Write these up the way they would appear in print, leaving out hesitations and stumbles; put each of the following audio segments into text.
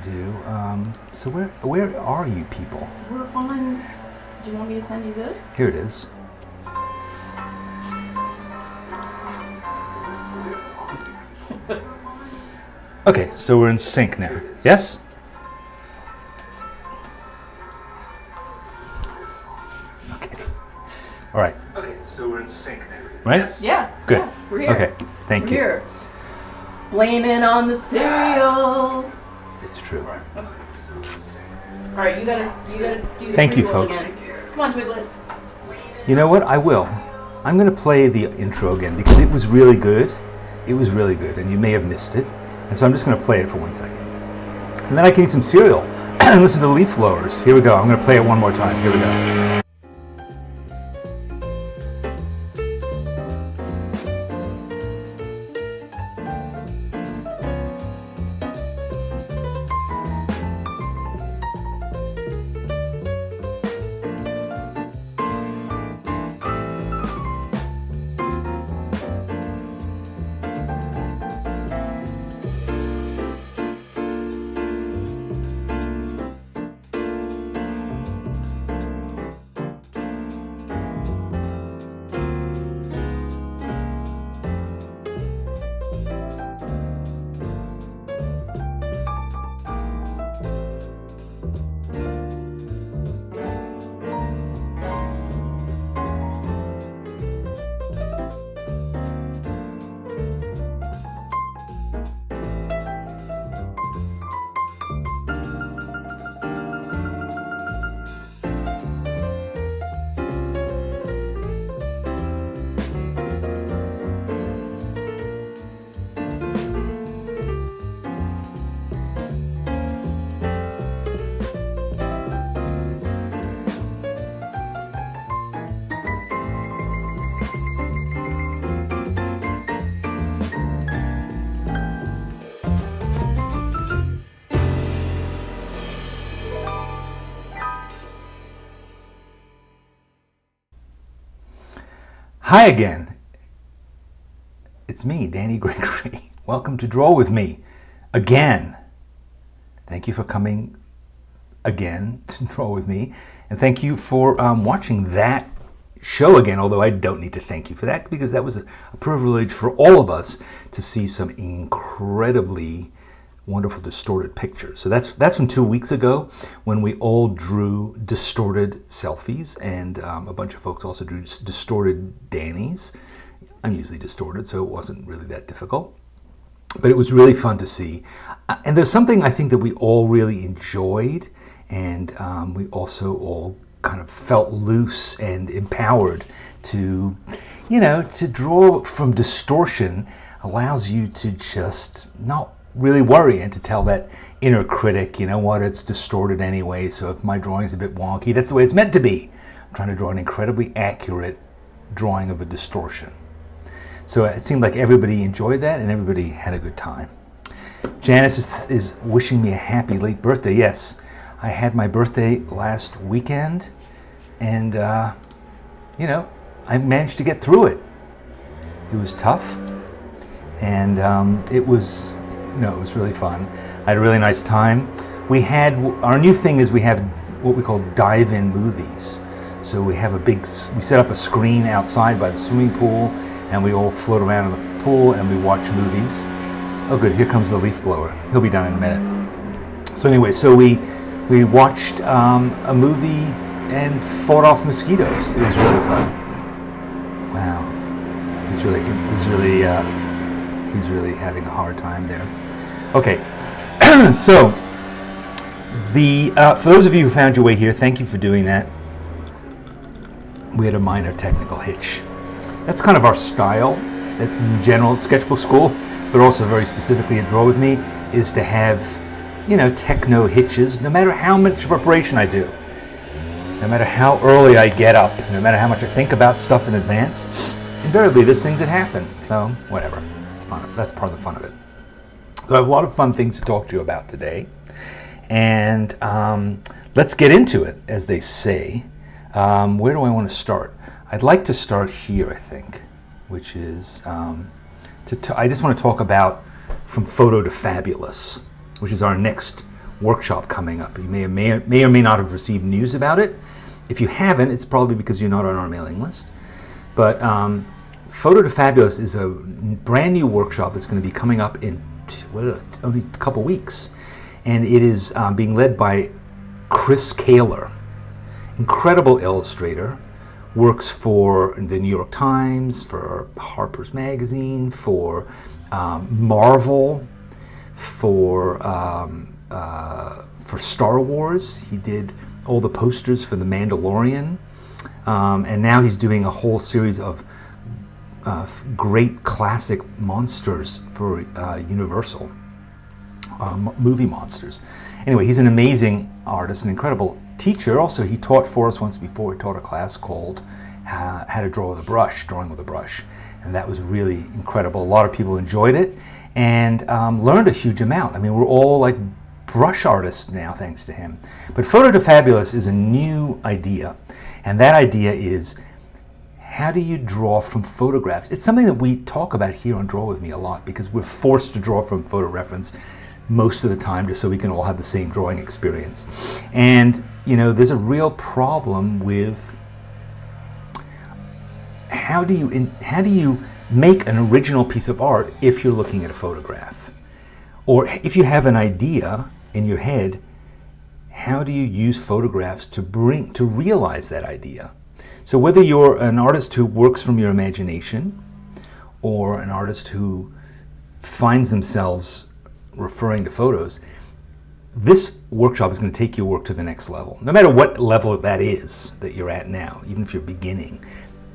to do. So where are you people? We're on. Do you want me to send you this? Here it is. Okay, so we're in sync now. Yes? Okay. All right. Okay, so we're in sync now. Right? Yes. Yeah. Good. Yeah, we're here. Okay, thank We're you. here. Blame it on the cereal. It's true. All right, you gotta do the Thank you, prequel folks. again. Come on, Twiglet. You know what? I will. I'm going to play the intro again because it was really good. It was really good, and you may have missed it. And so I'm just going to play it for 1 second. And then I can eat some cereal and listen to the leaf blowers. Here we go. I'm going to play it one more time. Here we go. Hi again. It's me, Danny Gregory. Welcome to Draw With Me again. Thank you for coming again to Draw With Me. And thank you for watching that show again, although I don't need to thank you for that because that was a privilege for all of us to see some incredibly wonderful distorted pictures. So that's from 2 weeks ago when we all drew distorted selfies, and a bunch of folks also drew distorted Dannies. I'm usually distorted, so it wasn't really that difficult. But it was really fun to see. And there's something I think that we all really enjoyed, and we also all kind of felt loose and empowered to, to draw from distortion allows you to just not really worry and to tell that inner critic, you know what, it's distorted anyway, so if my drawing's a bit wonky, that's the way it's meant to be. I'm trying to draw an incredibly accurate drawing of a distortion. So it seemed like everybody enjoyed that and everybody had a good time. Janice is wishing me a happy late birthday. Yes, I had my birthday last weekend and, I managed to get through it. It was tough and it was really fun. I had a really nice time. Our new thing is we have what we call dive-in movies. So we set up a screen outside by the swimming pool and we all float around in the pool and we watch movies. Oh good, here comes the leaf blower. He'll be done in a minute. So anyway, we watched a movie and fought off mosquitoes. It was really fun. Wow, he's really having a hard time there. Okay, so for those of you who found your way here, thank you for doing that. We had a minor technical hitch. That's kind of our style in general at Sketchbook School, but also very specifically at Draw With Me, is to have, techno hitches, no matter how much preparation I do, no matter how early I get up, no matter how much I think about stuff in advance, invariably there's things that happen, so whatever, it's fun. That's part of the fun of it. So I have a lot of fun things to talk to you about today, and let's get into it, as they say. Where do I want to start? I'd like to start here, I think, which is, I just want to talk about From Photo to Fabulous, which is our next workshop coming up. You may or may not have received news about it. If you haven't, it's probably because you're not on our mailing list. But Photo to Fabulous is a brand new workshop that's going to be coming up in only a couple weeks. And it is being led by Chris Kaler, incredible illustrator, works for the New York Times, for Harper's Magazine, for Marvel, for Star Wars. He did all the posters for The Mandalorian, and now he's doing a whole series of great classic monsters for Universal, movie monsters. Anyway, he's an amazing artist, an incredible teacher. Also, he taught for us once before. He taught a class called How to Draw with a Brush, Drawing with a Brush, and that was really incredible. A lot of people enjoyed it and learned a huge amount. I mean, we're all like brush artists now thanks to him. But Photo to Fabulous is a new idea, and that idea is, how do you draw from photographs? It's something that we talk about here on Draw With Me a lot because we're forced to draw from photo reference most of the time just so we can all have the same drawing experience. And, you know, there's a real problem with how do you make an original piece of art if you're looking at a photograph? Or if you have an idea in your head, how do you use photographs to realize that idea? So whether you're an artist who works from your imagination or an artist who finds themselves referring to photos, this workshop is going to take your work to the next level. No matter what level that is that you're at now, even if you're beginning.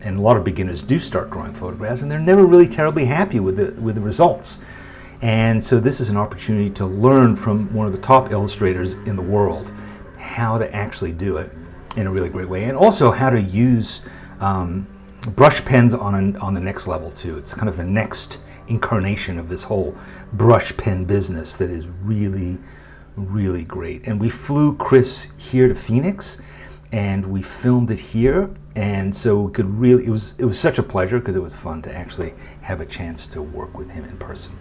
And a lot of beginners do start drawing photographs and they're never really terribly happy with the results. And so this is an opportunity to learn from one of the top illustrators in the world how to actually do it in a really great way, and also how to use brush pens on the next level too. It's kind of the next incarnation of this whole brush pen business that is really, really great. And we flew Chris here to Phoenix, and we filmed it here, and so we could really, it was such a pleasure because it was fun to actually have a chance to work with him in person.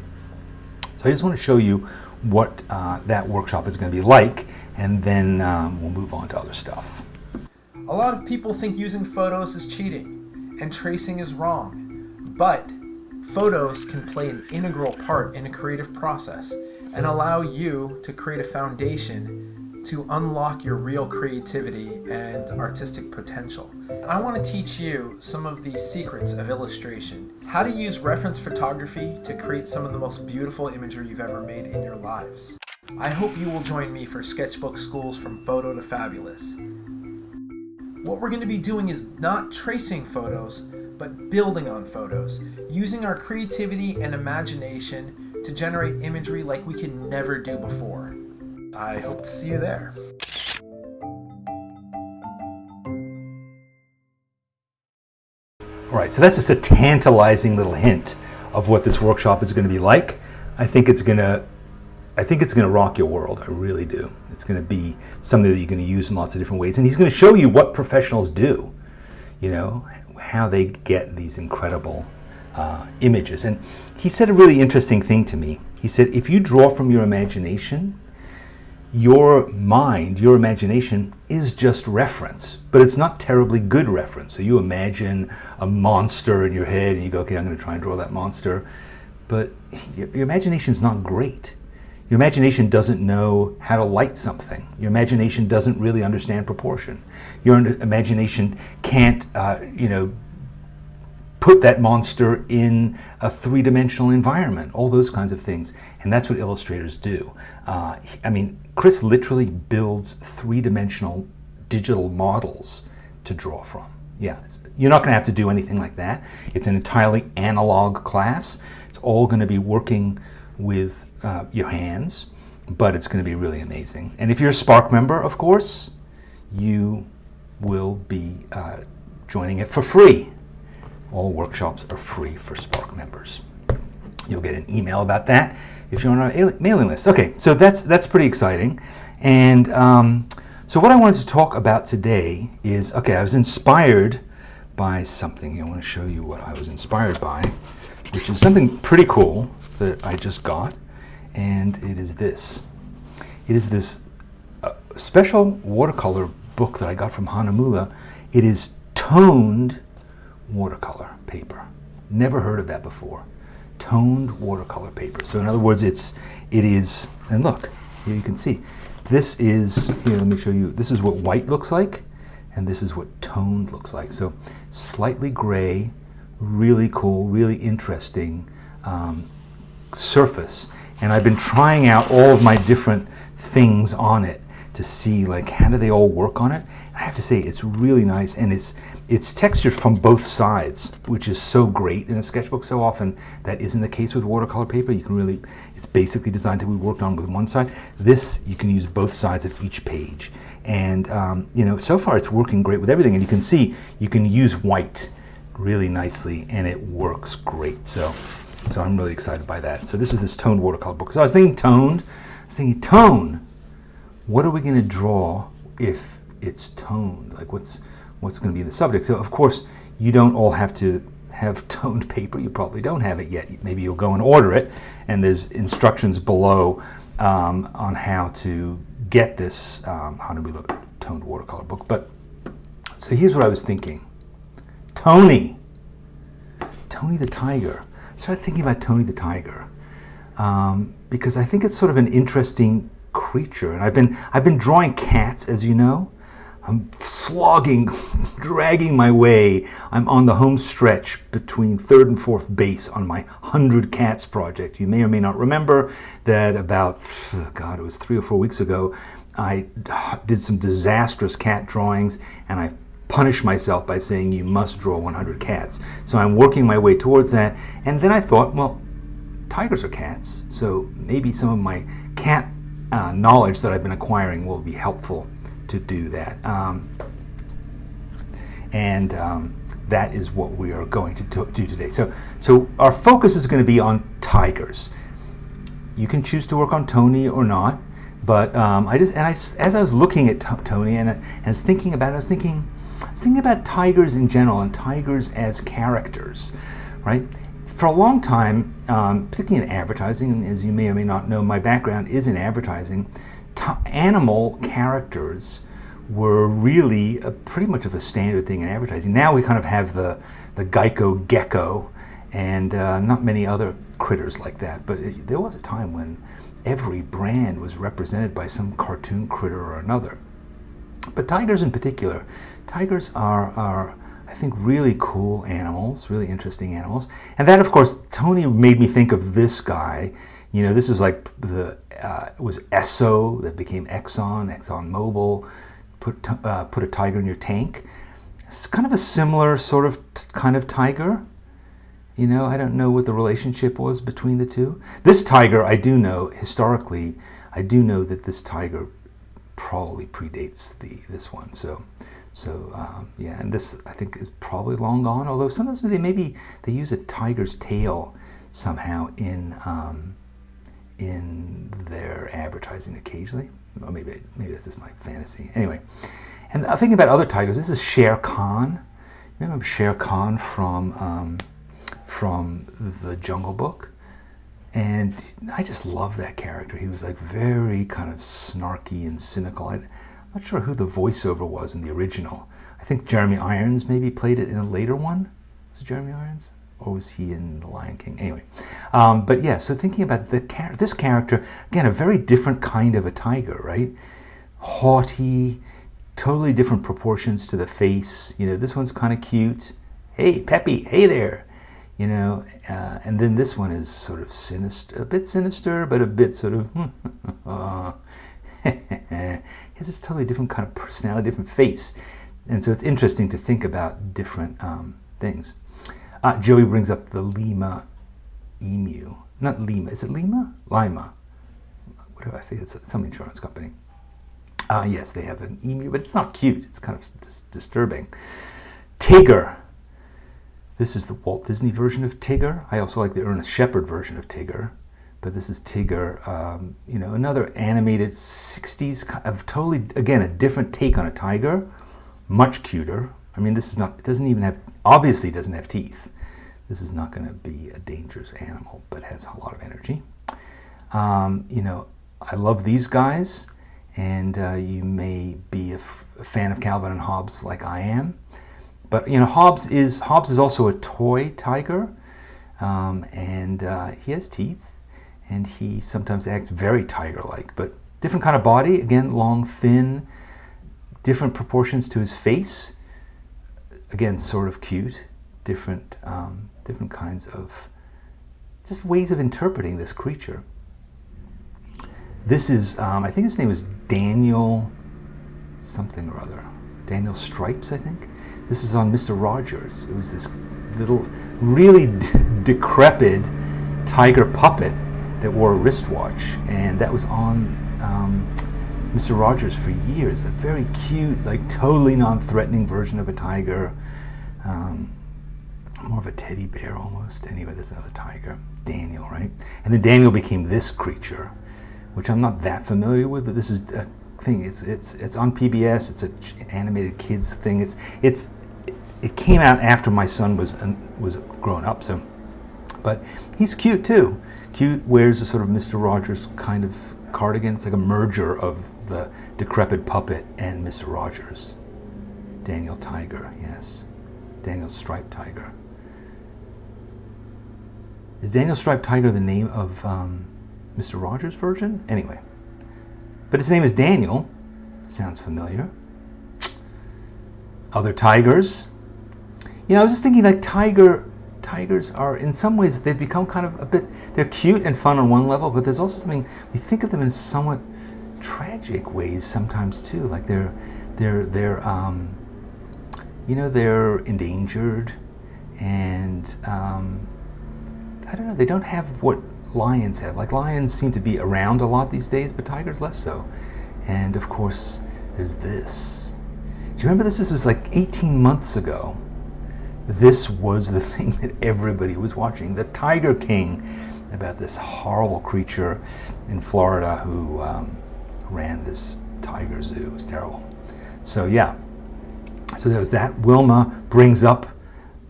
So I just want to show you what that workshop is going to be like, and then we'll move on to other stuff. A lot of people think using photos is cheating and tracing is wrong, but photos can play an integral part in a creative process and allow you to create a foundation to unlock your real creativity and artistic potential. I want to teach you some of the secrets of illustration, how to use reference photography to create some of the most beautiful imagery you've ever made in your lives. I hope you will join me for Sketchbook Schools from Photo to Fabulous. What we're going to be doing is not tracing photos, but building on photos, using our creativity and imagination to generate imagery like we can never do before. I hope to see you there. All right, so that's just a tantalizing little hint of what this workshop is going to be like. I think it's going to rock your world. I really do. It's going to be something that you're going to use in lots of different ways. And he's going to show you what professionals do, you know, how they get these incredible images. And he said a really interesting thing to me. He said, if you draw from your imagination, your mind, your imagination is just reference, but it's not terribly good reference. So you imagine a monster in your head and you go, okay, I'm going to try and draw that monster. But your imagination is not great. Your imagination doesn't know how to light something. Your imagination doesn't really understand proportion. Your imagination can't, put that monster in a three-dimensional environment, all those kinds of things. And that's what illustrators do. Chris literally builds three-dimensional digital models to draw from. Yeah, you're not going to have to do anything like that. It's an entirely analog class. It's all going to be working with your hands, but it's going to be really amazing. And if you're a Spark member, of course, you will be joining it for free. All workshops are free for Spark members. You'll get an email about that if you're on our mailing list. Okay, so that's pretty exciting. And so what I wanted to talk about today is, okay, I was inspired by something. I want to show you what I was inspired by, which is something pretty cool that I just got. And it is this. It is this special watercolor book that I got from Hahnemühle. It is toned watercolor paper. Never heard of that before. Toned watercolor paper. So in other words, it is, and look, here you can see, this is, here, let me show you, this is what white looks like, and this is what toned looks like. So slightly gray, really cool, really interesting surface. And I've been trying out all of my different things on it to see, like, how do they all work on it. I have to say, it's really nice, and it's textured from both sides, which is so great in a sketchbook. So often that isn't the case with watercolor paper. You can really, it's basically designed to be worked on with one side. This, you can use both sides of each page. And you know, so far it's working great with everything. And you can see, you can use white really nicely, and it works great. So I'm really excited by that. So this is this toned watercolor book. So I was thinking toned, tone. What are we going to draw if it's toned? Like, what's going to be the subject? So of course, you don't all have to have toned paper. You probably don't have it yet. Maybe you'll go and order it, and there's instructions below on how to get this Hahnemühle toned watercolor book. But so here's what I was thinking. Tony the tiger. I started thinking about Tony the tiger because I think it's sort of an interesting creature, and I've been drawing cats, as you know. I'm slogging, dragging my way. I'm on the home stretch between third and fourth base on my 100 Cats project. You may or may not remember that about, God, it was 3 or 4 weeks ago, I did some disastrous cat drawings, and I punished myself by saying you must draw 100 cats. So I'm working my way towards that, and then I thought, well, tigers are cats, so maybe some of my cat knowledge that I've been acquiring will be helpful to do that. That is what we are going to do today. So our focus is going to be on tigers. You can choose to work on Tony or not, but as I was looking at Tony and I was thinking about it, I was thinking about tigers in general and tigers as characters, right? For a long time, particularly in advertising, and as you may or may not know, my background is in advertising, animal characters were really pretty much of a standard thing in advertising. Now we kind of have the Geico gecko and not many other critters like that, but there was a time when every brand was represented by some cartoon critter or another. But tigers in particular, tigers are I think really cool animals, really interesting animals. And that, of course, Tony made me think of this guy. You know, this is like it was Esso that became Exxon Mobil, put a tiger in your tank. It's kind of a similar sort of kind of tiger. You know, I don't know what the relationship was between the two. This tiger, I do know, historically, I do know that this tiger probably predates this one. So yeah, and this I think is probably long gone. Although sometimes they use a tiger's tail somehow in their advertising occasionally. Or maybe that's just my fantasy. Anyway, and thinking about other tigers, this is Shere Khan. Remember Shere Khan from the Jungle Book? And I just love that character. He was like very kind of snarky and cynical. I'm not sure who the voiceover was in the original. I think Jeremy Irons maybe played it in a later one. Was it Jeremy Irons? Or was he in The Lion King? Anyway, but yeah, so thinking about this character, again, a very different kind of a tiger, right? Haughty, totally different proportions to the face. You know, this one's kind of cute. Hey, Peppy, hey there. You know, and then this one is sort of sinister, a bit sinister, but a bit sort of, he has this totally different kind of personality, different face. And so it's interesting to think about different things. Joey brings up the Lima emu. Not Lima, is it Lima? Lima. What do I think? It's some insurance company. Yes, they have an emu, but it's not cute. It's kind of disturbing. Tigger. This is the Walt Disney version of Tigger. I also like the Ernest Shepard version of Tigger, but this is Tigger. You know, another animated 60s of totally, again, a different take on a tiger, much cuter. I mean, this is not. It doesn't even have. Obviously, it doesn't have teeth. This is not going to be a dangerous animal, but has a lot of energy. You know, I love these guys, and you may be a fan of Calvin and Hobbes like I am. But you know, Hobbes is also a toy tiger, and he has teeth, and he sometimes acts very tiger-like. But different kind of body, again, long, thin, different proportions to his face. Again, sort of cute. Different kinds of just ways of interpreting this creature. This is, I think his name is Daniel something or other. Daniel Stripes, I think. This is on Mr. Rogers. It was this little, really decrepit tiger puppet that wore a wristwatch, and that was on Mr. Rogers for years. A very cute, like totally non-threatening version of a tiger. More of a teddy bear almost. Anyway, there's another tiger, Daniel, right? And then Daniel became this creature, which I'm not that familiar with. But this is a thing. It's on PBS. It's an animated kids thing. It came out after my son was grown up. So, but he's cute too. Cute. Wears a sort of Mr. Rogers kind of cardigan. It's like a merger of the decrepit puppet and Mr. Rogers. Daniel Tiger, yes. Daniel Striped Tiger. Is Daniel Striped Tiger the name of Mr. Rogers' version? Anyway. But his name is Daniel. Sounds familiar. Other tigers. You know, I was just thinking like tigers are, in some ways, they've become kind of a bit, they're cute and fun on one level, but there's also something, we think of them in somewhat tragic ways sometimes too. Like they're you know, they're endangered, and I don't know, they don't have what lions have. Like lions seem to be around a lot these days, but tigers less so. And of course, there's this. Do you remember this? This was like 18 months ago. This was the thing that everybody was watching, the Tiger King, about this horrible creature in Florida who ran this tiger zoo. It was terrible. So yeah, so there was that. Wilma brings up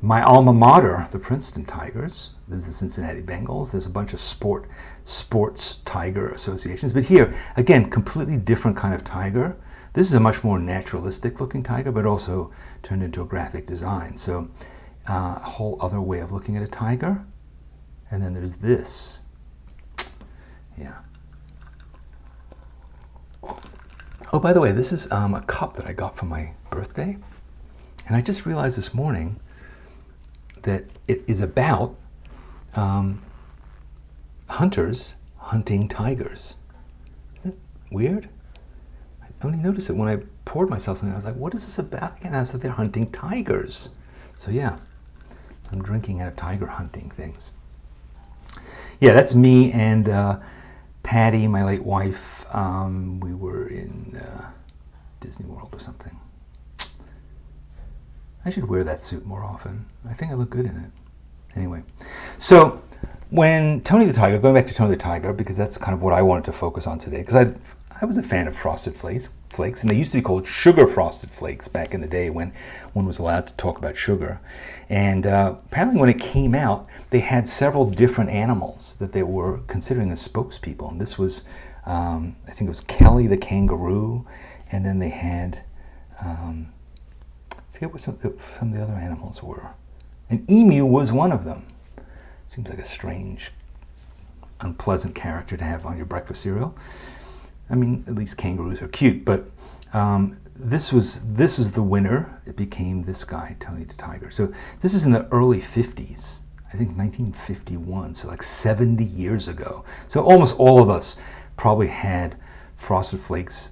my alma mater, the Princeton Tigers. There's the Cincinnati Bengals. There's a bunch of sports tiger associations. But here, again, completely different kind of tiger. This is a much more naturalistic looking tiger, but also turned into a graphic design. So a whole other way of looking at a tiger. And then there's this. Yeah. Oh, by the way, this is a cup that I got for my birthday. And I just realized this morning that it is about hunters hunting tigers. Isn't that weird? I only noticed it when I poured myself something. I was like, what is this about? And I said, they're hunting tigers. So yeah, so I'm drinking out of tiger hunting things. Yeah, that's me and Patty, my late wife. We were in Disney World or something. I should wear that suit more often. I think I look good in it. Anyway, so when Tony the Tiger, going back to Tony the Tiger, because that's kind of what I wanted to focus on today, because I was a fan of Frosted Flakes, and they used to be called Sugar Frosted Flakes back in the day when one was allowed to talk about sugar. And apparently when it came out, they had several different animals that they were considering as spokespeople. And this was, I think it was Kelly the kangaroo, and then they had, I forget what some of the other animals were. An emu was one of them. Seems like a strange, unpleasant character to have on your breakfast cereal. I mean, at least kangaroos are cute, but this is the winner. It became this guy, Tony the Tiger. So this is in the early 50s, I think 1951, so like 70 years ago. So almost all of us probably had Frosted Flakes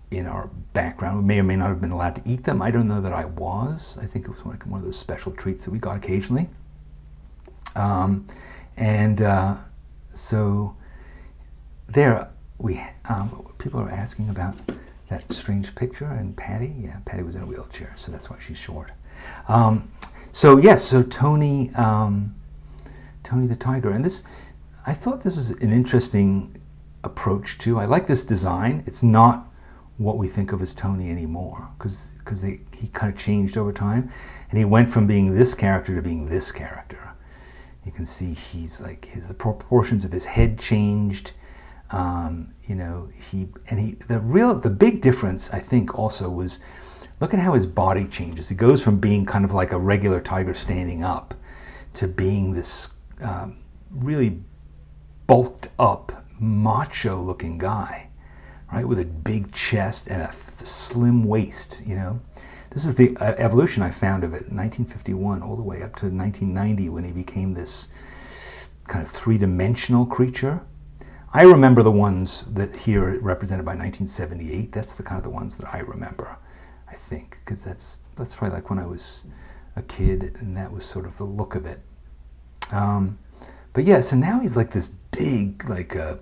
in our background. We may or may not have been allowed to eat them. I don't know that I was. I think it was like one of those special treats that we got occasionally. So there, people are asking about that strange picture, and Patty, yeah, Patty was in a wheelchair, so that's why she's short. So yes, so Tony the Tiger, and this, I thought this is an interesting approach too. I like this design. It's not what we think of as Tony anymore, because he kind of changed over time, and he went from being this character to being this character. You can see he's like the proportions of his head changed. The big difference, I think, also was, look at how his body changes. He goes from being kind of like a regular tiger standing up to being this really bulked up, macho looking guy, right? With a big chest and a slim waist, This is the evolution I found of it, 1951 all the way up to 1990 when he became this kind of three-dimensional creature. I remember the ones that here represented by 1978. That's the kind of the ones that I remember, I think, because that's probably like when I was a kid, and that was sort of the look of it. But yeah, so now he's like this big, like a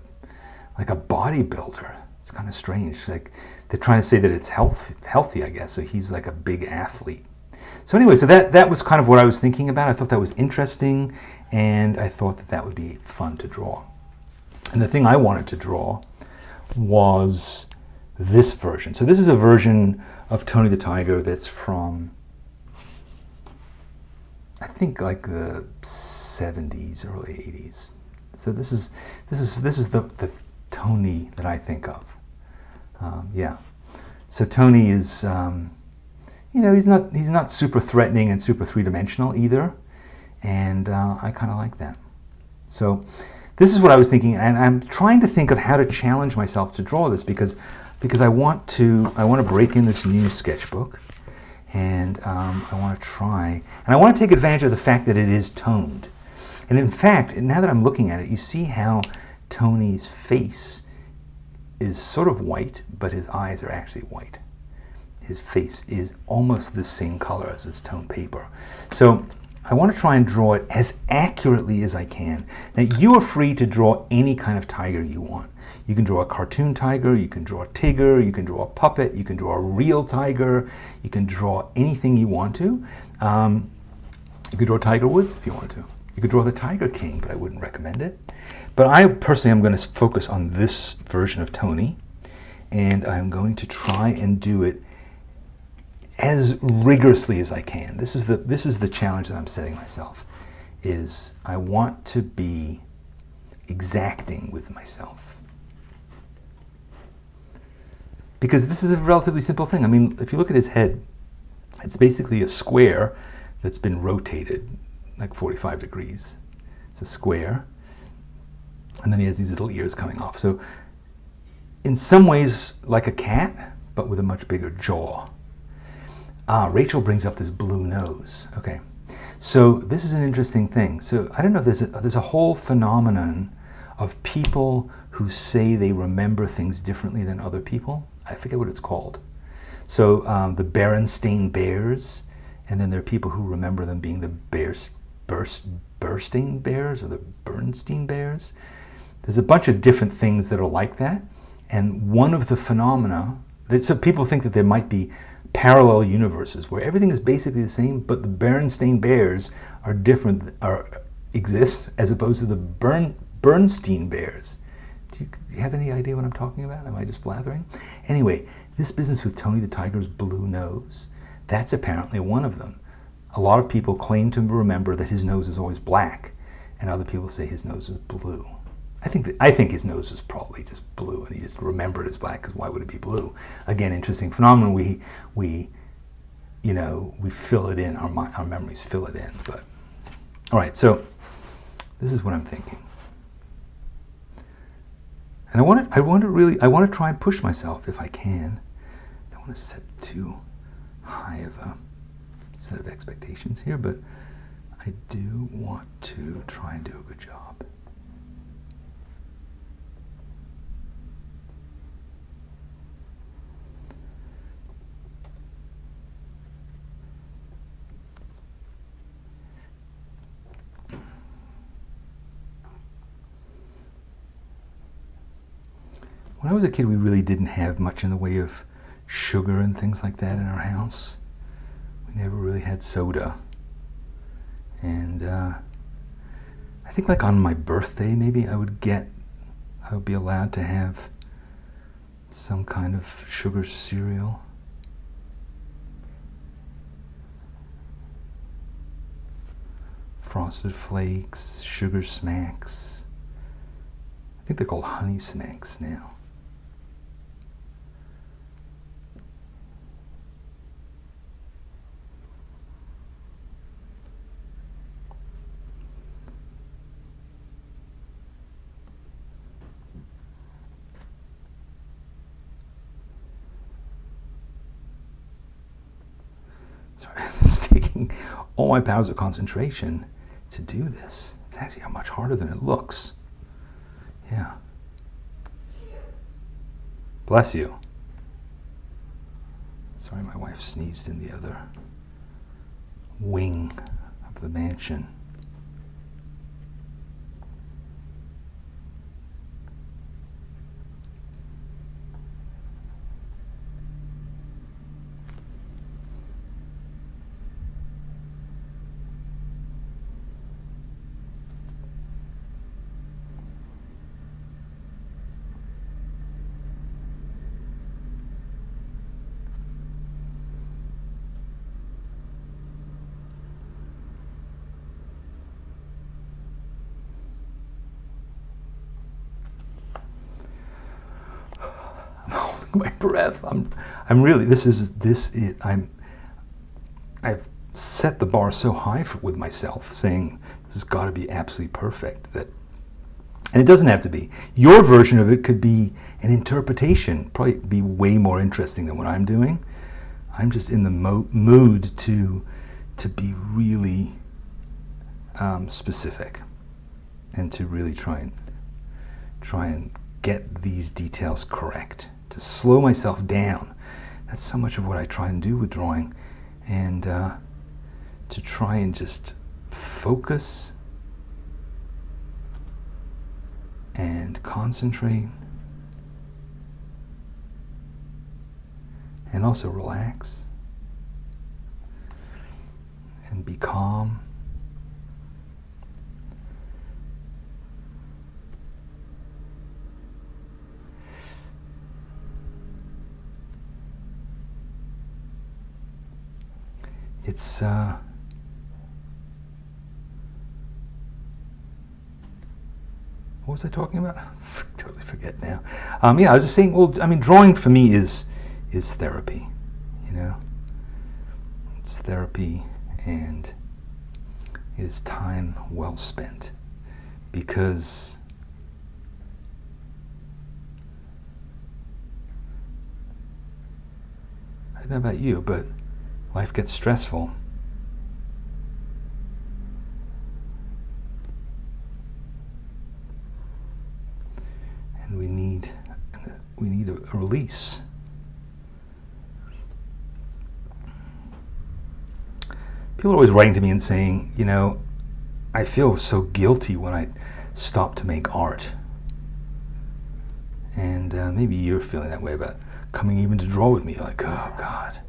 bodybuilder. It's kind of strange. Like they're trying to say that it's healthy, I guess. So he's like a big athlete. So anyway, so that was kind of what I was thinking about. I thought that was interesting, and I thought that would be fun to draw. And the thing I wanted to draw was this version. So this is a version of Tony the Tiger that's from, I think, like the 70s, early 80s. So this is the Tony that I think of. Yeah. So Tony is, he's not super threatening and super three-dimensional either, and I kind of like that. So this is what I was thinking, and I'm trying to think of how to challenge myself to draw this because I want to break in this new sketchbook, and I want to try, and I want to take advantage of the fact that it is toned. And in fact, now that I'm looking at it, you see how Tony's face is sort of white, but his eyes are actually white. His face is almost the same color as this toned paper. So I want to try and draw it as accurately as I can. Now, you are free to draw any kind of tiger you want. You can draw a cartoon tiger, you can draw a tiger, you can draw a puppet, you can draw a real tiger, you can draw anything you want to. You could draw Tiger Woods if you want to. You could draw the Tiger King, but I wouldn't recommend it. But I personally am going to focus on this version of Tony, and I'm going to try and do it as rigorously as I can. This is the challenge that I'm setting myself, is I want to be exacting with myself. Because this is a relatively simple thing. I mean, if you look at his head, it's basically a square that's been rotated like 45 degrees. It's a square. And then he has these little ears coming off. So in some ways like a cat, but with a much bigger jaw. Rachel brings up this blue nose. Okay, so this is an interesting thing. So I don't know, there's a whole phenomenon of people who say they remember things differently than other people. I forget what it's called. So the Berenstain Bears, and then there are people who remember them being the Burstein Bears or the Bernstein Bears. There's a bunch of different things that are like that, and one of the phenomena so people think that there might be parallel universes where everything is basically the same, but the Berenstain Bears are different, exist as opposed to the Bernstein Bears. Do you have any idea what I'm talking about? Am I just blathering? Anyway, this business with Tony the Tiger's blue nose, that's apparently one of them. A lot of people claim to remember that his nose is always black, and other people say his nose is blue. I think his nose is probably just blue, and he just remembered it as black, because why would it be blue? Again, interesting phenomenon. We fill it in, our memories fill it in. But all right, so this is what I'm thinking, and I want to try and push myself if I can. I don't want to set too high of a set of expectations here, but I do want to try and do a good job. When I was a kid, we really didn't have much in the way of sugar and things like that in our house. We never really had soda. And I think like on my birthday, maybe I would be allowed to have some kind of sugar cereal. Frosted Flakes, Sugar Smacks. I think they're called honey smacks now. Sorry, it's taking all my powers of concentration to do this. It's actually much harder than it looks. Yeah. Bless you. Sorry, my wife sneezed in the other wing of the mansion. My breath. I'm really. I've set the bar so high with myself, saying this has got to be absolutely perfect. And it doesn't have to be. Your version of it could be an interpretation. Probably be way more interesting than what I'm doing. I'm just in the mood to be really specific, and to really try and get these details correct. To slow myself down. That's so much of what I try and do with drawing, and to try and just focus and concentrate, and also relax and be calm. It's what was I talking about? Totally forget now. Yeah, I was just saying. Well, I mean, drawing for me is therapy. You know, it's therapy, and it is time well spent, because I don't know about you, but life gets stressful. And we need a release. People are always writing to me and saying, you know, I feel so guilty when I stop to make art. And maybe you're feeling that way about coming even to draw with me. Like, oh God.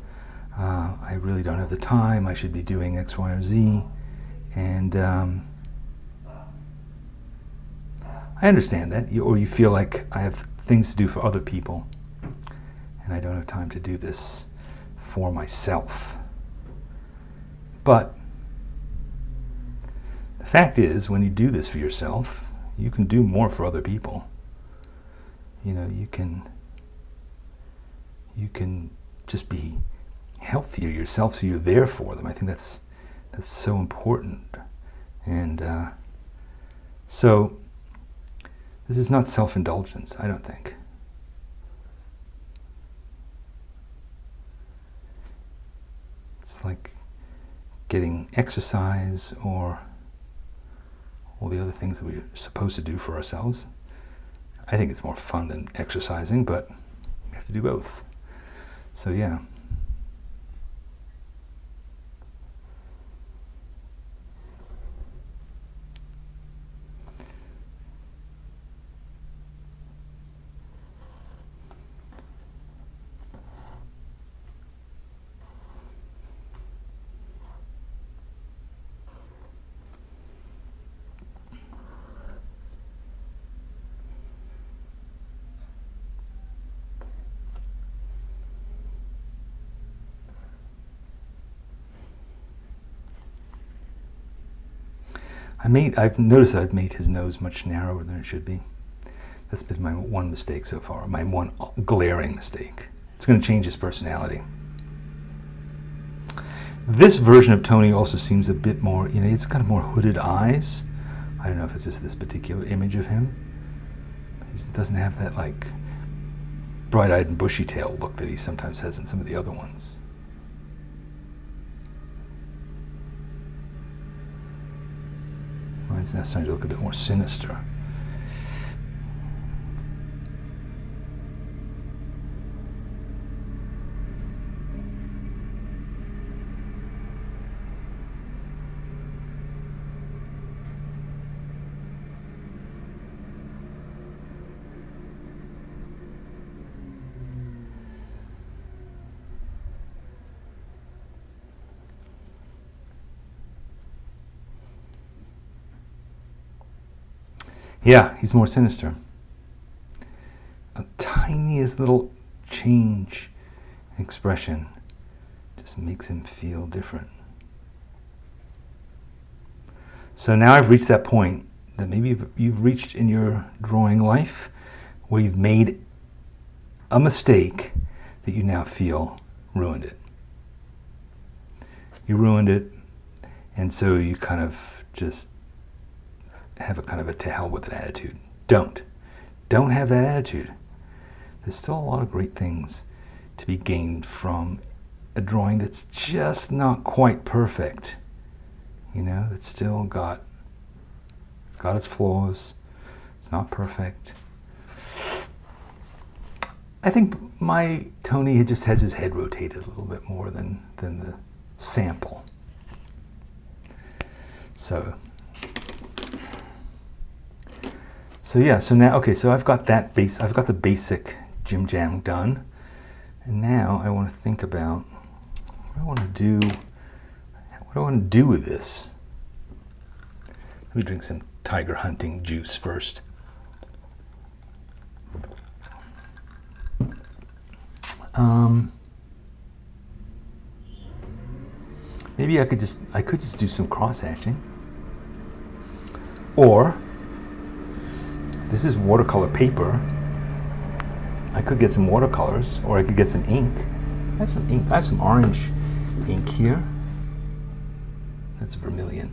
I really don't have the time. I should be doing X, Y, or Z. And I understand that. Or you feel like I have things to do for other people, and I don't have time to do this for myself. But the fact is, when you do this for yourself, you can do more for other people. You know, you can just be healthier yourself, so you're there for them. I think that's so important. And so this is not self-indulgence, I don't think. It's like getting exercise or all the other things that we're supposed to do for ourselves. I think it's more fun than exercising, but we have to do both. So yeah. I've noticed that I've made his nose much narrower than it should be. That's been my one mistake so far, my one glaring mistake. It's going to change his personality. This version of Tony also seems a bit more, it's kind of more hooded eyes. I don't know if it's just this particular image of him. He doesn't have that like bright-eyed and bushy-tailed look that he sometimes has in some of the other ones. Mine's now starting to look a bit more sinister. Yeah, he's more sinister. A tiniest little change in expression just makes him feel different. So now I've reached that point that maybe you've reached in your drawing life where you've made a mistake that you now feel ruined it. You ruined it, and so you kind of just have a kind of a to hell with it attitude. Don't have that attitude. There's still a lot of great things to be gained from a drawing that's just not quite perfect. It's still got its flaws. It's not perfect. I think my Tony just has his head rotated a little bit more than the sample. So now, okay, so I've got that base, I've got the basic Jim Jam done. And now I want to think about what I want to do with this. Let me drink some tiger hunting juice first. Maybe I could just do some cross hatching. Or this is watercolor paper. I could get some watercolors, or I could get some ink. I have some ink. I have some orange ink here. That's vermilion.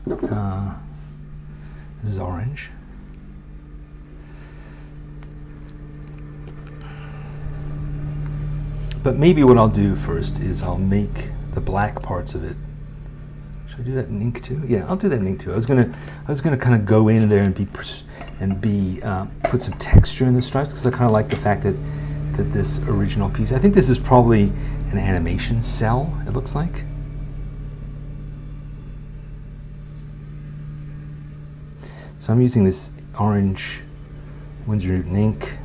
This is orange. But maybe what I'll do first is I'll make the black parts of it. Should I do that in ink too? Yeah, I'll do that in ink too. I was gonna kind of go in there and put some texture in the stripes, because I kind of like the fact that this original piece. I think this is probably an animation cell. It looks like. So I'm using this orange Winsor and Newton ink.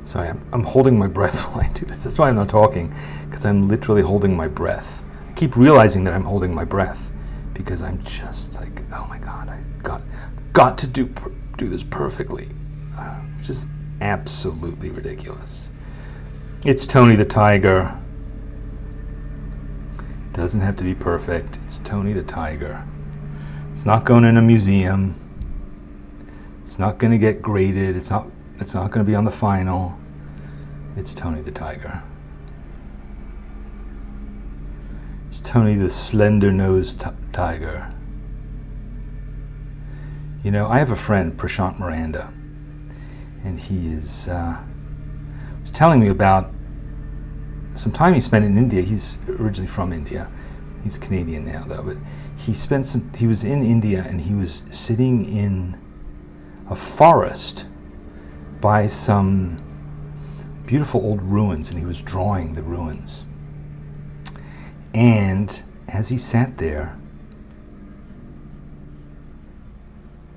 Sorry, I'm holding my breath while I do this. That's why I'm not talking, because I'm literally holding my breath. I keep realizing that I'm holding my breath because I'm just like, oh my God, I got to do this perfectly, which is absolutely ridiculous. It's Tony the Tiger. Doesn't have to be perfect. It's Tony the Tiger. It's not going in a museum. It's not going to get graded. It's not going to be on the final. It's Tony the Tiger. It's Tony the slender-nosed tiger. I have a friend, Prashant Miranda, and he was telling me about some time he spent in India. He's originally from India. He's Canadian now, though, but he was in India, and he was sitting in a forest by some beautiful old ruins, and he was drawing the ruins. And as he sat there,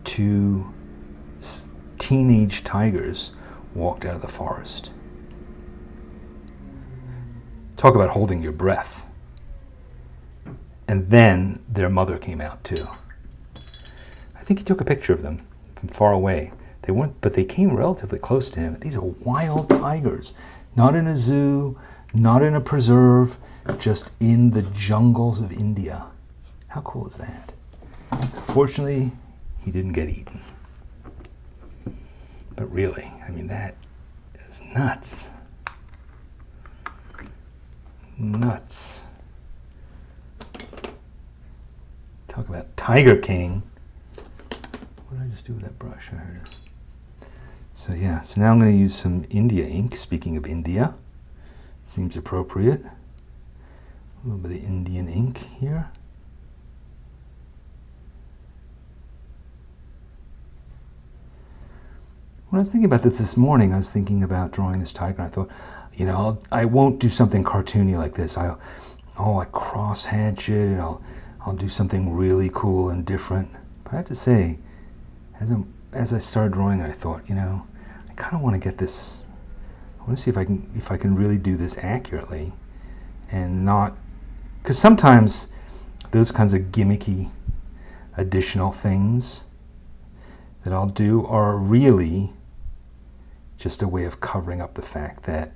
two teenage tigers walked out of the forest. Talk about holding your breath. And then their mother came out too. I think he took a picture of them from far away. They weren't, but they came relatively close to him. These are wild tigers, not in a zoo, not in a preserve, just in the jungles of India. How cool is that? Fortunately, he didn't get eaten. But really, I mean, that is nuts. Nuts. Talk about Tiger King. What did I just do with that brush? I heard it. So yeah, so now I'm going to use some India ink. Speaking of India, seems appropriate. A little bit of Indian ink here. When I was thinking about this morning, I was thinking about drawing this tiger. I thought, you know, I won't do something cartoony like this. I cross hatch it, and I'll do something really cool and different. But I have to say, as I started drawing, I thought, you know, I kind of want to get this. I want to see if I can really do this accurately, and not, because sometimes those kinds of gimmicky additional things that I'll do are really just a way of covering up the fact that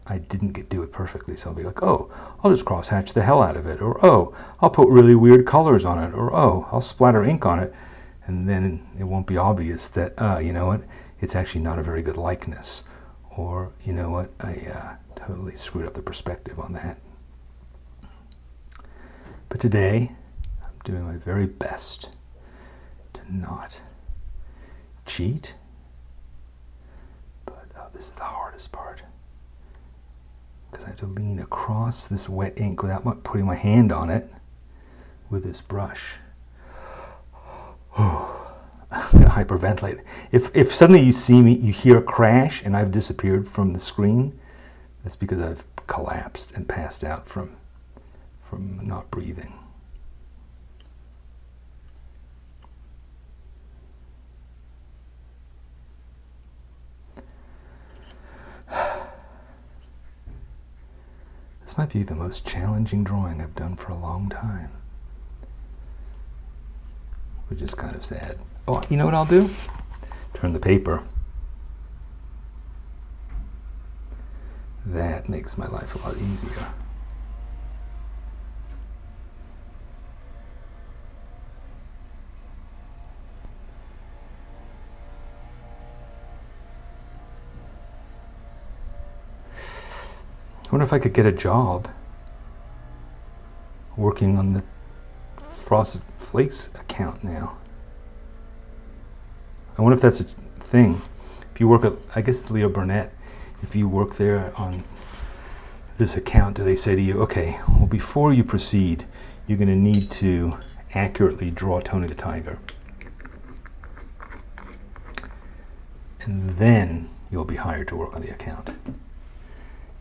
I didn't do it perfectly. So I'll be like, oh, I'll just cross hatch the hell out of it, or oh, I'll put really weird colors on it, or oh, I'll splatter ink on it, and then it won't be obvious that, you know what, it's actually not a very good likeness, or you know what, I totally screwed up the perspective on that. But today, I'm doing my very best to not cheat, but this is the hardest part, because I have to lean across this wet ink without putting my hand on it with this brush. I'm going to hyperventilate. If suddenly you hear a crash and I've disappeared from the screen, that's because I've collapsed and passed out from not breathing. This might be the most challenging drawing I've done for a long time, which is kind of sad. Oh, you know what I'll do? Turn the paper. That makes my life a lot easier. I wonder if I could get a job working on the Frosted Flakes account now. I wonder if that's a thing. If you work at, I guess it's Leo Burnett, if you work there on this account, do they say to you, okay, well, before you proceed, you're going to need to accurately draw Tony the Tiger. And then you'll be hired to work on the account.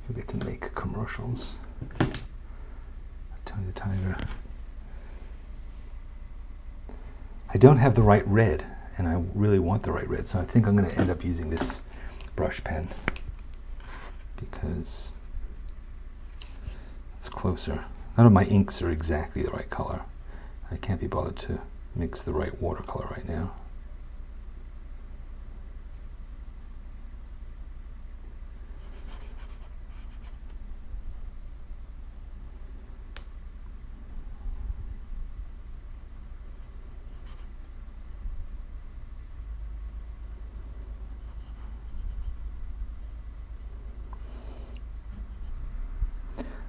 You'll get to make commercials. Tony the Tiger. I don't have the right red, and I really want the right red, so I think I'm going to end up using this brush pen because it's closer. None of my inks are exactly the right color. I can't be bothered to mix the right watercolor right now.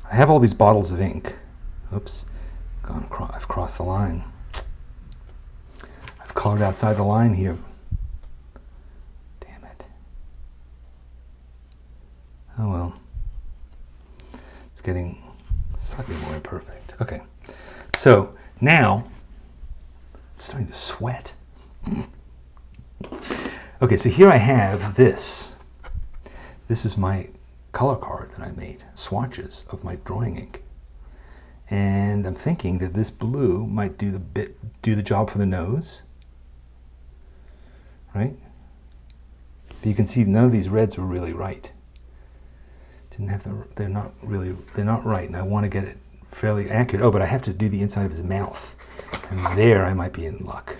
I have all these bottles of ink. Oops, I've crossed the line. I've colored outside the line here. Damn it. Oh well. It's getting slightly more imperfect. Okay, so now I'm starting to sweat. Okay, so here I have this. This is my color card that I made, swatches of my drawing ink. And I'm thinking that this blue might do the job for the nose, right? But you can see none of these reds were really right. They're not right, and I want to get it fairly accurate. Oh, but I have to do the inside of his mouth, and there I might be in luck.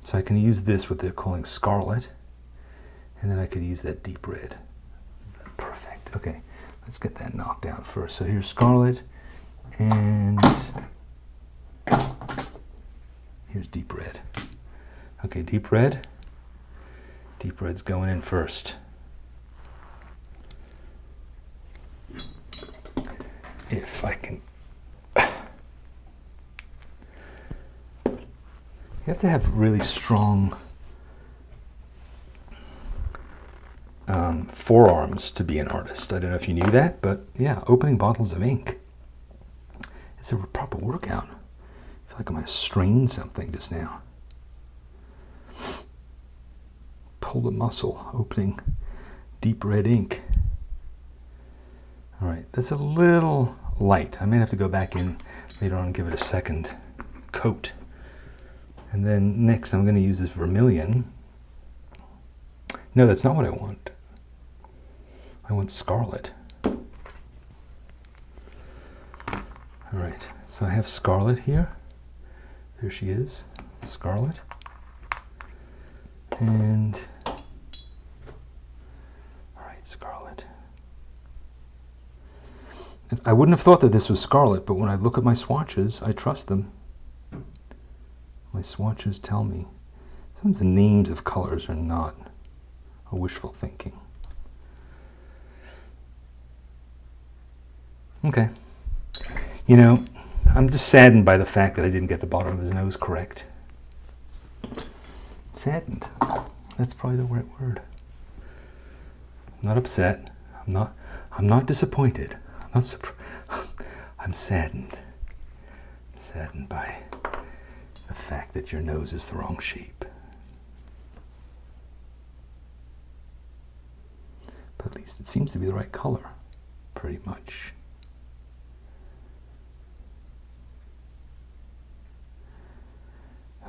So I can use this, what they're calling scarlet, and then I could use that deep red. Perfect. Okay, let's get that knocked down first. So here's scarlet, and here's deep red. Okay, deep red. Deep red's going in first. If I can. You have to have really strong forearms to be an artist. I don't know if you knew that, but yeah, opening bottles of ink. It's a proper workout. I feel like I might have strained something just now. Pulled a muscle, opening deep red ink. All right, that's a little light. I may have to go back in later on and give it a second coat. And then next I'm going to use this vermilion. No, that's not what I want. I want scarlet. All right, so I have scarlet here. There she is, scarlet. And, all right, scarlet. I wouldn't have thought that this was scarlet, but when I look at my swatches, I trust them. My swatches tell me. Sometimes the names of colors are not a wishful thinking. Okay. You know, I'm just saddened by the fact that I didn't get the bottom of his nose correct. Saddened. That's probably the right word. I'm not upset. I'm not disappointed. I'm saddened. Saddened by the fact that your nose is the wrong shape. But at least it seems to be the right color, pretty much.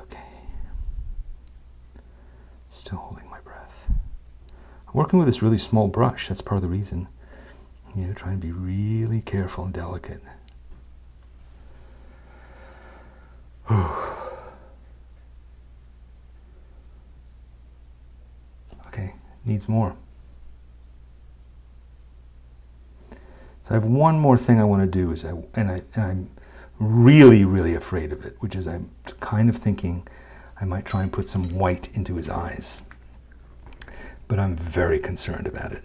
Okay. Still holding my breath. I'm working with this really small brush. That's part of the reason. You know, trying to be really careful and delicate. Okay, needs more. So I have one more thing I want to do, and I'm really, really afraid of it, which is I'm kind of thinking I might try and put some white into his eyes. But I'm very concerned about it,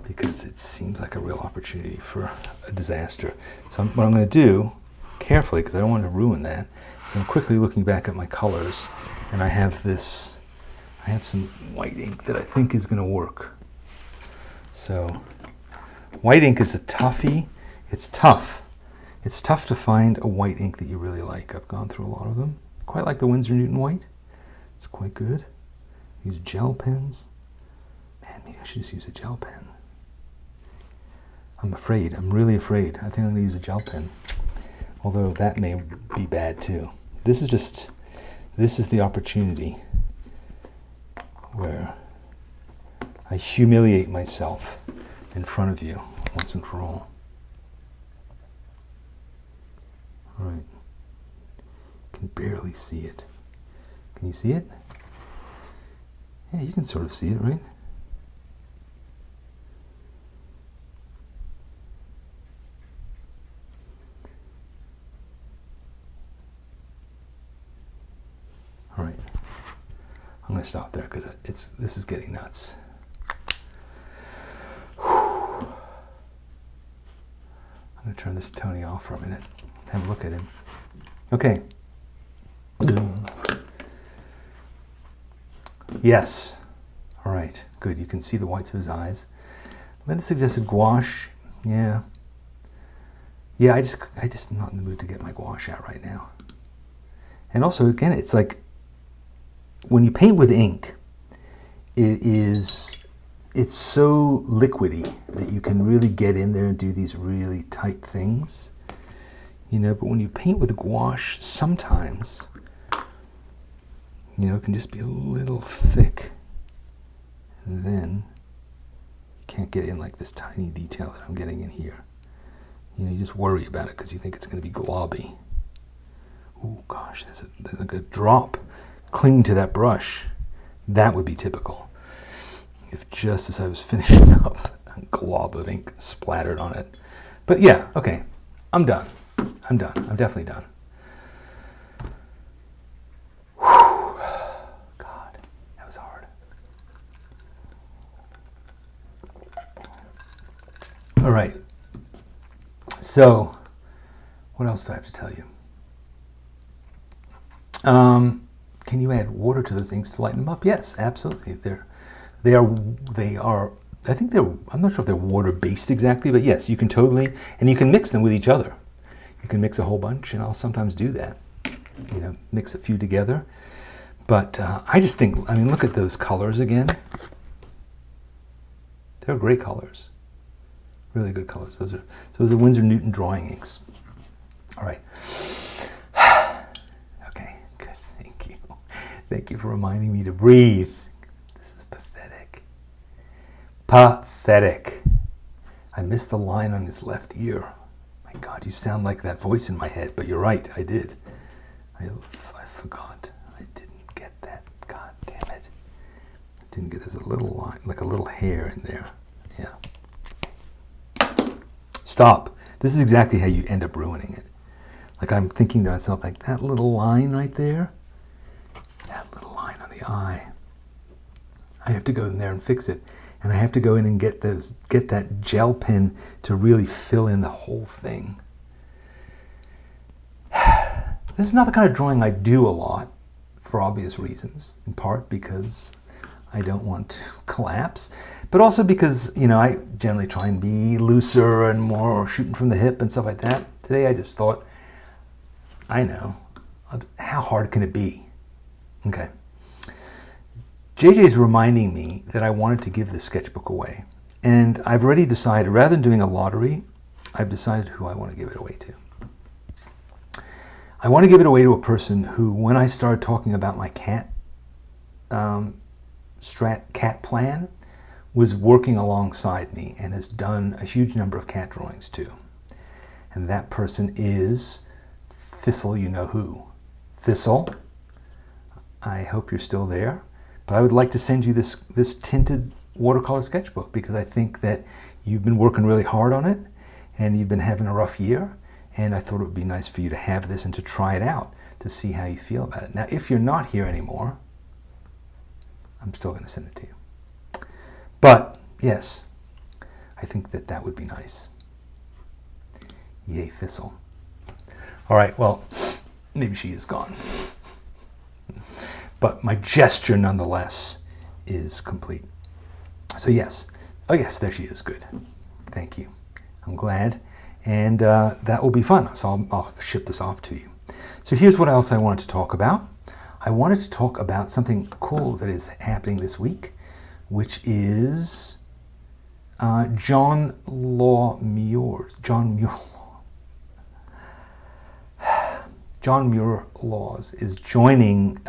because it seems like a real opportunity for a disaster. So what I'm going to do, carefully, because I don't want to ruin that, is I'm quickly looking back at my colors, and I have some white ink that I think is going to work. So white ink is a toughie. It's tough. It's tough to find a white ink that you really like. I've gone through a lot of them. Quite like the Winsor and Newton white. It's quite good. Use gel pens. Man, maybe I should just use a gel pen. I'm afraid. I'm really afraid. I think I'm going to use a gel pen. Although that may be bad too. This is the opportunity where I humiliate myself in front of you once and for all. All right. Can barely see it. Can you see it? Yeah, you can sort of see it, right? All right. I'm going to stop there because this is getting nuts. I'm going to turn this Tony off for a minute. Have a look at him. Okay. Yes. All right. Good. You can see the whites of his eyes. Linda suggested gouache. Yeah. Yeah, I just am not in the mood to get my gouache out right now. And also, again, it's like when you paint with ink, it's so liquidy that you can really get in there and do these really tight things. You know, but when you paint with gouache, sometimes, you know, it can just be a little thick. And then you can't get in like this tiny detail that I'm getting in here. You know, you just worry about it because you think it's going to be globby. Oh gosh, there's like a drop clinging to that brush. That would be typical. If just as I was finishing up, a glob of ink splattered on it. But yeah, okay, I'm done. I'm definitely done. Whew. God, that was hard. All right. So, what else do I have to tell you? Can you add water to those inks to lighten them up? Yes, absolutely. They are. I think I'm not sure if they're water-based exactly, but yes, you can totally, and you can mix them with each other. You can mix a whole bunch, and I'll sometimes do that. You know, mix a few together. But I just think, I mean, look at those colors again. They're great colors. Really good colors. Those are Winsor and Newton drawing inks. All right. Okay, good. Thank you. Thank you for reminding me to breathe. This is pathetic. Pathetic. I missed the line on his left ear. My God, you sound like that voice in my head, but you're right, I did. I forgot. I didn't get that. God damn it. I didn't get, there's a little line, like a little hair in there. Yeah. Stop. This is exactly how you end up ruining it. Like I'm thinking to myself, like that little line right there, that little line on the eye. I have to go in there and fix it. And I have to go in and get that gel pen to really fill in the whole thing. This is not the kind of drawing I do a lot for obvious reasons, in part because I don't want to collapse, but also because, you know, I generally try and be looser and more shooting from the hip and stuff like that. Today I just thought, I know, how hard can it be? Okay. JJ's reminding me that I wanted to give this sketchbook away. And I've already decided, rather than doing a lottery, I've decided who I want to give it away to. I want to give it away to a person who, when I started talking about my cat plan, was working alongside me and has done a huge number of cat drawings too. And that person is Thistle, you know who. Thistle, I hope you're still there. But I would like to send you this tinted watercolor sketchbook because I think that you've been working really hard on it and you've been having a rough year, and I thought it would be nice for you to have this and to try it out to see how you feel about it. Now, if you're not here anymore, I'm still going to send it to you. But yes, I think that would be nice. Yay, Thistle. All right, well, maybe she is gone. But my gesture, nonetheless, is complete. So yes. Oh yes, there she is. Good. Thank you. I'm glad. And that will be fun. So I'll ship this off to you. So here's what else I wanted to talk about. I wanted to talk about something cool that is happening this week, which is John Muir Laws is joining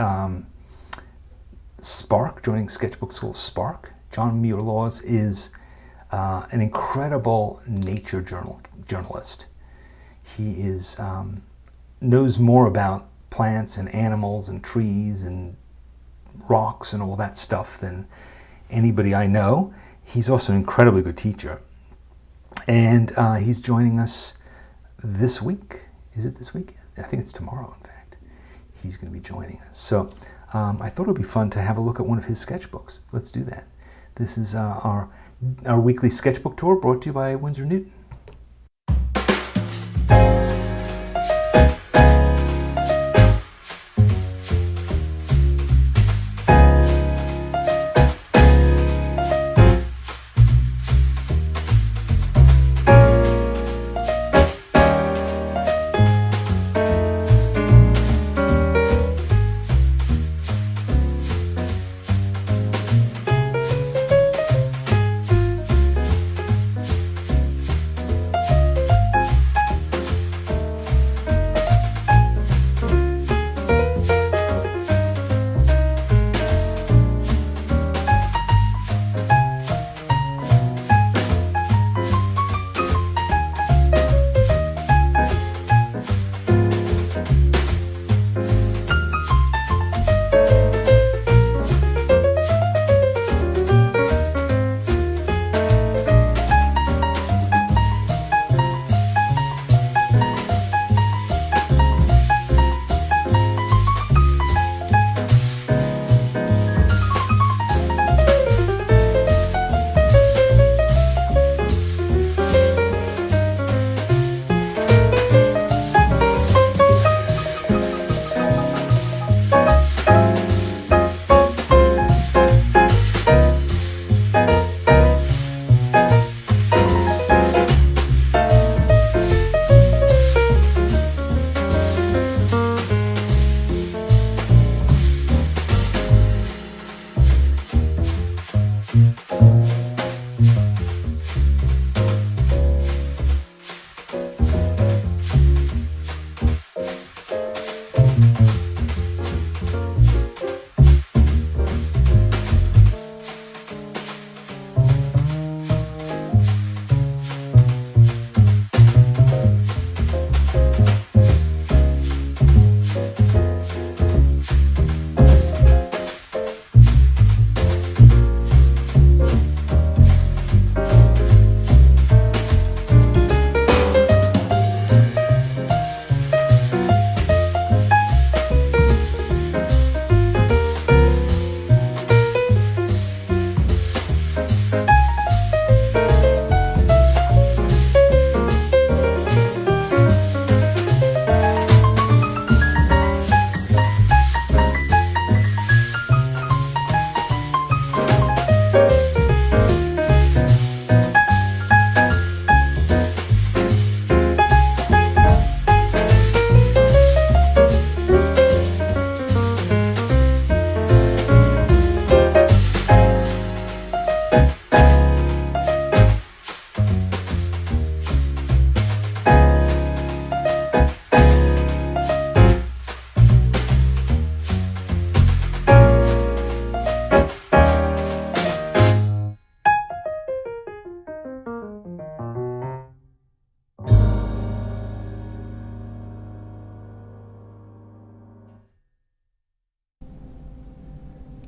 Spark, joining Sketchbook School Spark. John Muir Laws is an incredible nature journalist. He is knows more about plants and animals and trees and rocks and all that stuff than anybody I know. He's also an incredibly good teacher. And he's joining us this week. Is it this week? I think it's tomorrow, in fact. He's going to be joining us. So I thought it would be fun to have a look at one of his sketchbooks. Let's do that. This is our weekly sketchbook tour brought to you by Winsor and Newton.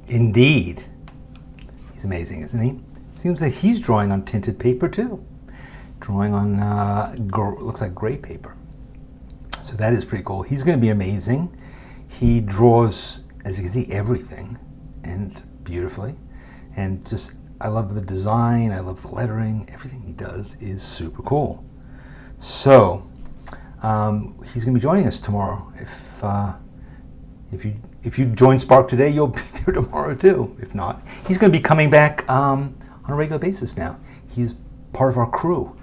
Indeed. He's amazing, isn't he? Seems that he's drawing on tinted paper too. Drawing on, looks like gray paper. So that is pretty cool. He's going to be amazing. He draws, as you can see, everything, and beautifully. And just, I love the design, I love the lettering. Everything he does is super cool. So, he's going to be joining us tomorrow. If you join Spark today, you'll be there tomorrow too. If not, he's going to be coming back on a regular basis now. He's part of our crew.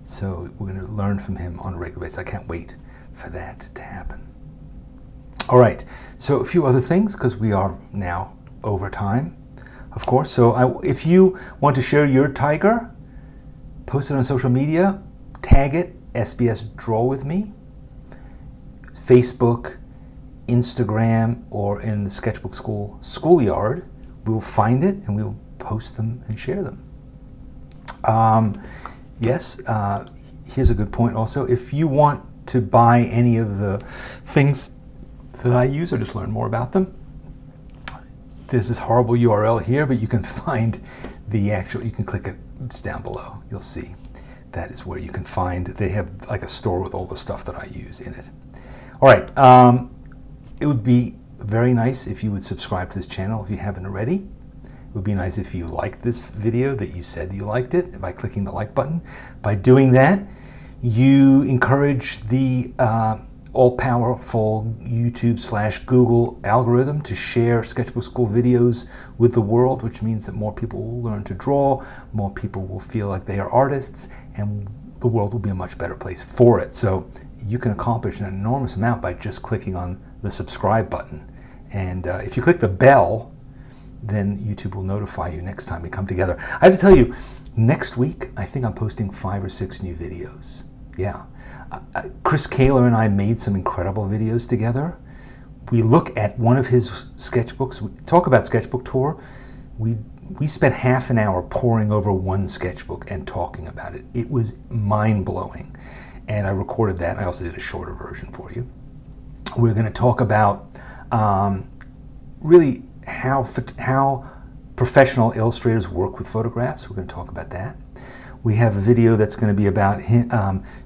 So we're going to learn from him on a regular basis. I can't wait for that to happen. All right, so a few other things, because we are now over time, of course. So if you want to share your tiger, post it on social media, tag it, SBS Draw With Me, Facebook, Instagram, or in the Sketchbook School schoolyard. We will find it and we will post them and share them. Yes, here's a good point also. If you want to buy any of the things that I use or just learn more about them, there's this horrible URL here, but you can find the actual, you can click it, it's down below. You'll see that is where you can find, they have like a store with all the stuff that I use in it. All right, it would be very nice if you would subscribe to this channel if you haven't already. It would be nice if you liked this video, that you said you liked it, by clicking the like button. By doing that, you encourage the all-powerful YouTube/Google algorithm to share Sketchbook School videos with the world, which means that more people will learn to draw, more people will feel like they are artists, and the world will be a much better place for it. So you can accomplish an enormous amount by just clicking on the subscribe button. And if you click the bell, then YouTube will notify you next time we come together. I have to tell you, next week, I think I'm posting 5 or 6 new videos. Yeah. Chris Kaler and I made some incredible videos together. We look at one of his sketchbooks. We talk about Sketchbook Tour. We spent half an hour poring over one sketchbook and talking about it. It was mind-blowing. And I recorded that. I also did a shorter version for you. We're going to talk about really how professional illustrators work with photographs. We're going to talk about that. We have a video that's going to be about him,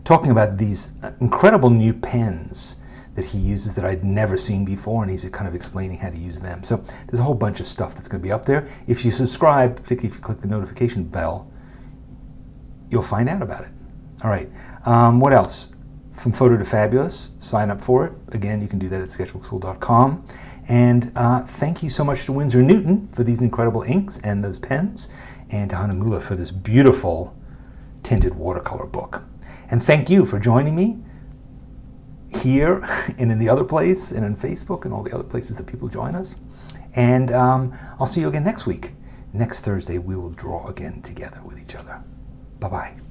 talking about these incredible new pens that he uses that I'd never seen before, and he's kind of explaining how to use them. So there's a whole bunch of stuff that's going to be up there. If you subscribe, particularly if you click the notification bell, you'll find out about it. All right. What else? From Photo to Fabulous, sign up for it. Again, you can do that at sketchbookschool.com. And thank you so much to Winsor and Newton for these incredible inks and those pens, and to Hahnemühle for this beautiful tinted watercolor book. And thank you for joining me here and in the other place, and on Facebook and all the other places that people join us. And I'll see you again next week. Next Thursday, we will draw again together with each other. Bye-bye.